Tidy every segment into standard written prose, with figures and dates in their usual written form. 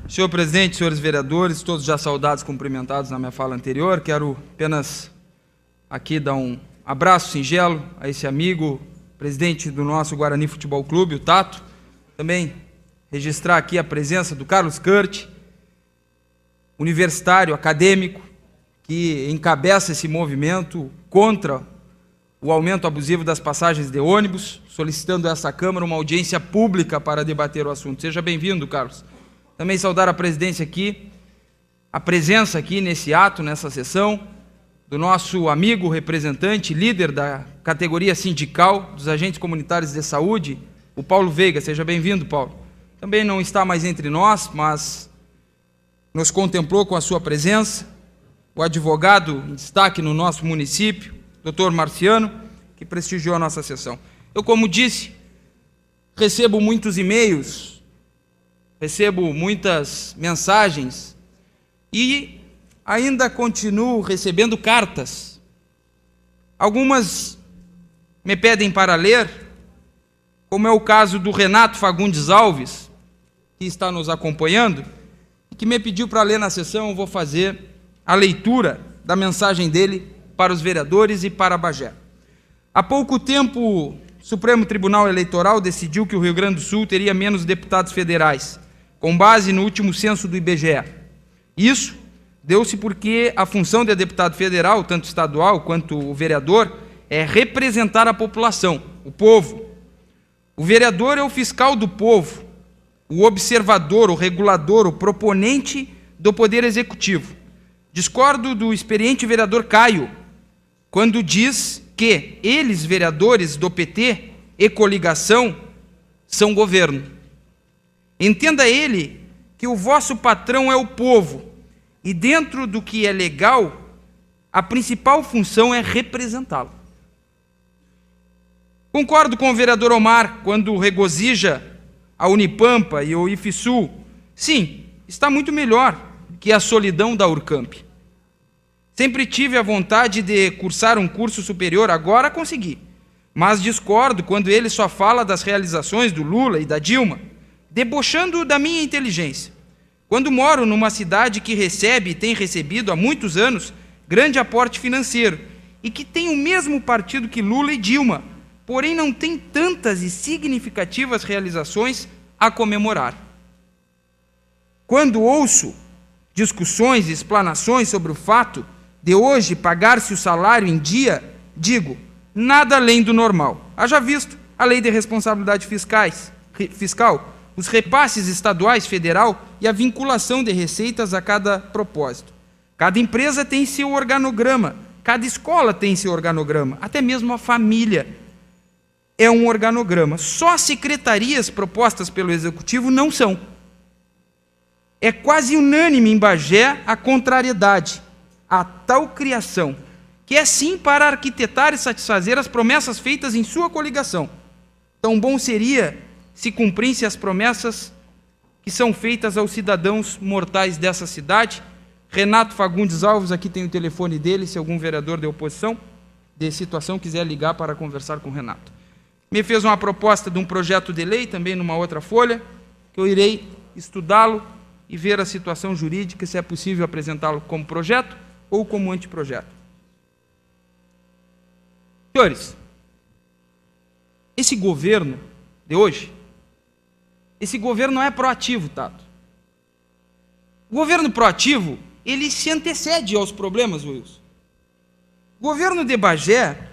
Senhor presidente, senhores vereadores, todos já saudados, cumprimentados na minha fala anterior, quero apenas aqui dar um abraço singelo a esse amigo, presidente do nosso Guarani Futebol Clube, o Tato. Também registrar aqui a presença do Carlos Kurt, universitário, acadêmico, que encabeça esse movimento contra o aumento abusivo das passagens de ônibus, solicitando a essa Câmara uma audiência pública para debater o assunto. Seja bem-vindo, Carlos. Também saudar a presidência aqui, a presença aqui nesse ato, nessa sessão, do nosso amigo representante, líder da categoria sindical dos agentes comunitários de saúde, o Paulo Veiga. Seja bem-vindo, Paulo. Também não está mais entre nós, mas nos contemplou com a sua presença, o advogado em destaque no nosso município, Dr. Marciano, que prestigiou a nossa sessão. Eu, como disse, recebo muitos e-mails, recebo muitas mensagens e ainda continuo recebendo cartas. Algumas me pedem para ler, como é o caso do Renato Fagundes Alves, que está nos acompanhando, e que me pediu para ler na sessão. Eu vou fazer a leitura da mensagem dele para os vereadores e para Bagé. Há pouco tempo, o Supremo Tribunal Eleitoral decidiu que o Rio Grande do Sul teria menos deputados federais, com base no último censo do IBGE. Isso deu-se porque a função de deputado federal, tanto estadual quanto o vereador, é representar a população, o povo. O vereador é o fiscal do povo, o observador, o regulador, o proponente do poder executivo. Discordo do experiente vereador Caio, quando diz que eles, vereadores do PT e coligação, são governo. Entenda ele que o vosso patrão é o povo, e dentro do que é legal, a principal função é representá-lo. Concordo com o vereador Omar quando regozija a Unipampa e o IFSU. Sim, está muito melhor que a solidão da Urcamp. Sempre tive a vontade de cursar um curso superior, agora consegui. Mas discordo quando ele só fala das realizações do Lula e da Dilma, debochando da minha inteligência. Quando moro numa cidade que recebe e tem recebido há muitos anos grande aporte financeiro e que tem o mesmo partido que Lula e Dilma, porém não tem tantas e significativas realizações a comemorar. Quando ouço discussões e explanações sobre o fato de hoje pagar-se o salário em dia, digo, nada além do normal. Haja visto a lei de responsabilidade fiscal, os repasses estaduais, federal e a vinculação de receitas a cada propósito. Cada empresa tem seu organograma, cada escola tem seu organograma, até mesmo a família é um organograma. Só as secretarias propostas pelo Executivo não são. É quase unânime em Bagé a contrariedade a tal criação, que é sim para arquitetar e satisfazer as promessas feitas em sua coligação. Tão bom seria se cumprissem as promessas que são feitas aos cidadãos mortais dessa cidade. Renato Fagundes Alves, aqui tem o telefone dele, se algum vereador de oposição, de situação, quiser ligar para conversar com o Renato. Me fez uma proposta de um projeto de lei, também numa outra folha, que eu irei estudá-lo e ver a situação jurídica, se é possível apresentá-lo como projeto ou como anteprojeto. Senhores, esse governo de hoje, esse governo não é proativo, Tato. O governo proativo, ele se antecede aos problemas, Wilson. O governo de Bagé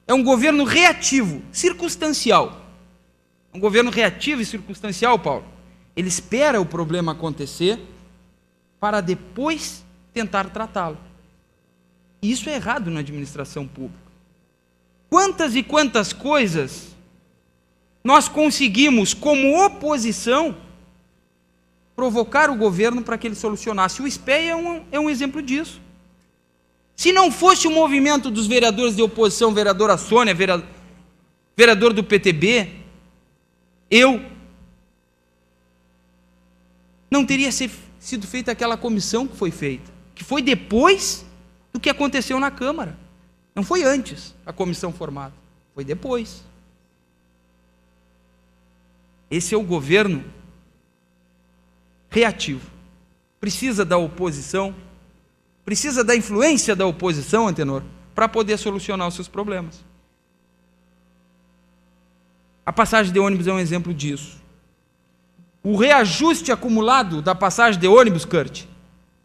é um governo reativo, circunstancial. Um governo reativo e circunstancial, Paulo. Ele espera o problema acontecer para depois tentar tratá-lo. E isso é errado na administração pública. Quantas e quantas coisas nós conseguimos, como oposição, provocar o governo para que ele solucionasse. O SPEI é um exemplo disso. Se não fosse o movimento dos vereadores de oposição, vereadora Sônia, vereador do PTB, não teria sido feita aquela comissão que foi feita, que foi depois do que aconteceu na Câmara. Não foi antes a comissão formada, foi depois. Esse é o governo reativo. precisa da oposição, precisa da influência da oposição, Antenor, para poder solucionar os seus problemas. A passagem de ônibus é um exemplo disso. O reajuste acumulado da passagem de ônibus, Kurt,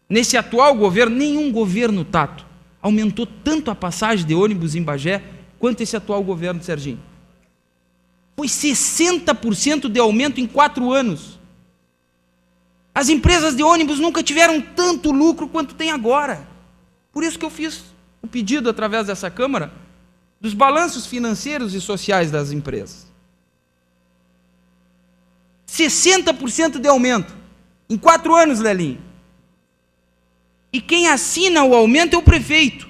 nesse atual governo, nenhum governo, Tato, aumentou tanto a passagem de ônibus em Bagé quanto esse atual governo, Serginho. Foi 60% de aumento em 4 anos. As empresas de ônibus nunca tiveram tanto lucro quanto tem agora. Por isso que eu fiz o pedido, através dessa Câmara, dos balanços financeiros e sociais das empresas. 60% de aumento em 4 anos, Lelinho. E quem assina o aumento é o prefeito.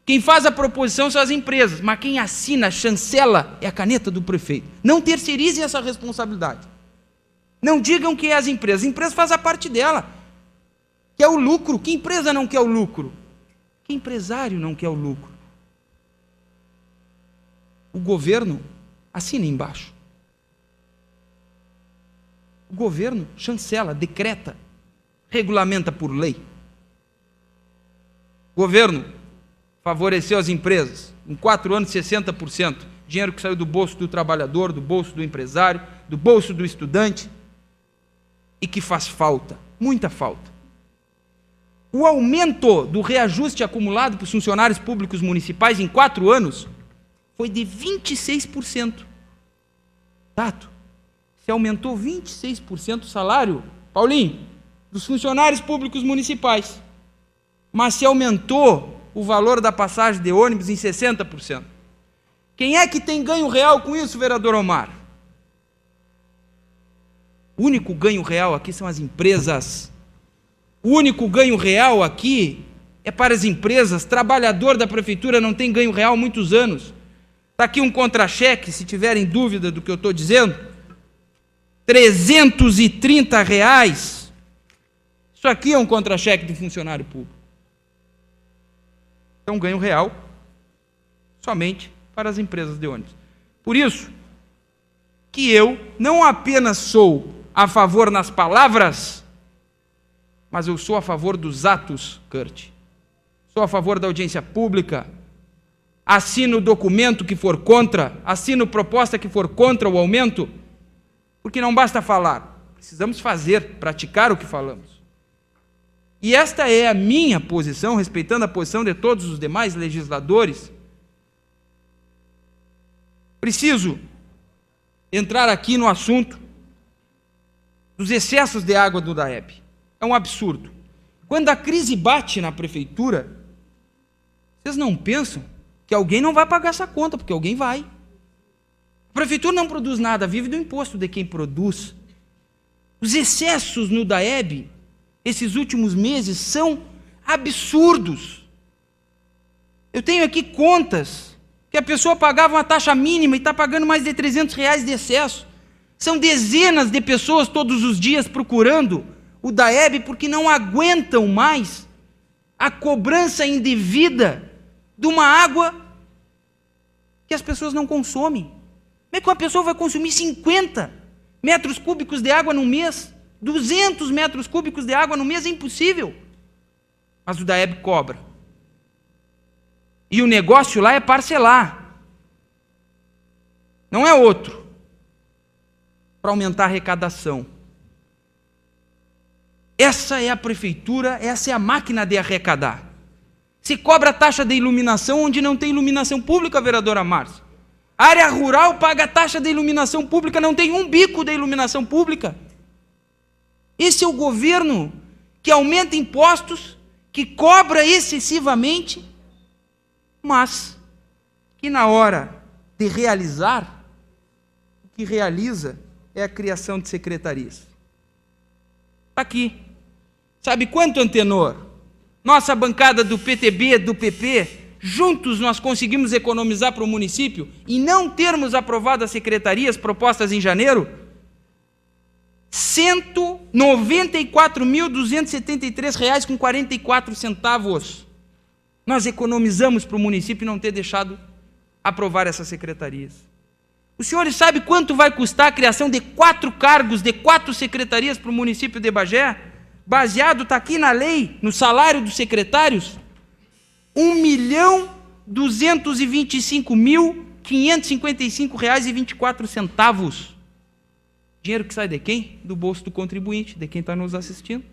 Quem faz a proposição são as empresas, mas quem assina, chancela, é a caneta do prefeito. Não terceirizem essa responsabilidade. Não digam que é as empresas. A empresa faz a parte dela. Quer o lucro. Que empresa não quer o lucro? Que empresário não quer o lucro? O governo assina embaixo. O governo chancela, decreta, regulamenta por lei. O governo favoreceu as empresas. Em 4 anos, 60%. Dinheiro que saiu do bolso do trabalhador, do bolso do empresário, do bolso do estudante. E que faz falta, muita falta. O aumento do reajuste acumulado para os funcionários públicos municipais em 4 anos foi de 26%. Tato, se aumentou 26% o salário, Paulinho, dos funcionários públicos municipais, mas se aumentou o valor da passagem de ônibus em 60%. Quem é que tem ganho real com isso, vereador Omar? O único ganho real aqui são as empresas. O único ganho real aqui é para as empresas. Trabalhador da prefeitura não tem ganho real há muitos anos. Está aqui um contra-cheque, se tiverem dúvida do que eu estou dizendo. R$330. Isso aqui é um contra-cheque de funcionário público. É um ganho real somente para as empresas de ônibus. Por isso que eu não apenas sou a favor nas palavras, mas eu sou a favor dos atos, Kurt. Sou a favor da audiência pública. Assino documento que for contra, assino proposta que for contra o aumento, porque não basta falar, precisamos fazer, praticar o que falamos. E esta é a minha posição, respeitando a posição de todos os demais legisladores. Preciso entrar aqui no assunto dos excessos de água do DAEB. É um absurdo. Quando a crise bate na prefeitura, vocês não pensam que alguém não vai pagar essa conta, porque alguém vai. A prefeitura não produz nada, vive do imposto de quem produz. Os excessos no DAEB, esses últimos meses, são absurdos. Eu tenho aqui contas que a pessoa pagava uma taxa mínima e está pagando mais de R$300 de excesso. São dezenas de pessoas todos os dias procurando o DAEB porque não aguentam mais a cobrança indevida de uma água que as pessoas não consomem. Como é que uma pessoa vai consumir 50 metros cúbicos de água no mês? 200 metros cúbicos de água no mês é impossível. Mas o DAEB cobra. E o negócio lá é parcelar. Não é outro. Para aumentar a arrecadação. Essa é a prefeitura, essa é a máquina de arrecadar. Se cobra a taxa de iluminação onde não tem iluminação pública, vereadora Márcia. A área rural paga a taxa de iluminação pública, não tem um bico de iluminação pública. Esse é o governo que aumenta impostos, que cobra excessivamente, mas que na hora de realizar, o que realiza é a criação de secretarias. Está aqui. Sabe quanto, Antenor? Nossa bancada do PTB, do PP, juntos nós conseguimos economizar para o município e não termos aprovado as secretarias propostas em janeiro? R$194.273,44. Nós economizamos para o município não ter deixado aprovar essas secretarias. Os senhores sabem quanto vai custar a criação de 4 cargos, de 4 secretarias para o município de Bagé? baseado, está aqui na lei, no salário dos secretários, R$1.225.555,24. Dinheiro que sai de quem? Do bolso do contribuinte, de quem está nos assistindo.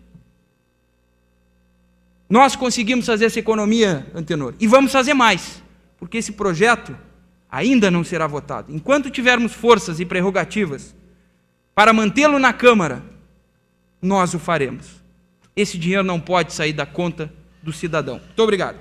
Nós conseguimos fazer essa economia, Antenor, e vamos fazer mais, porque esse projeto ainda não será votado. Enquanto tivermos forças e prerrogativas para mantê-lo na Câmara, nós o faremos. Esse dinheiro não pode sair da conta do cidadão. Muito obrigado.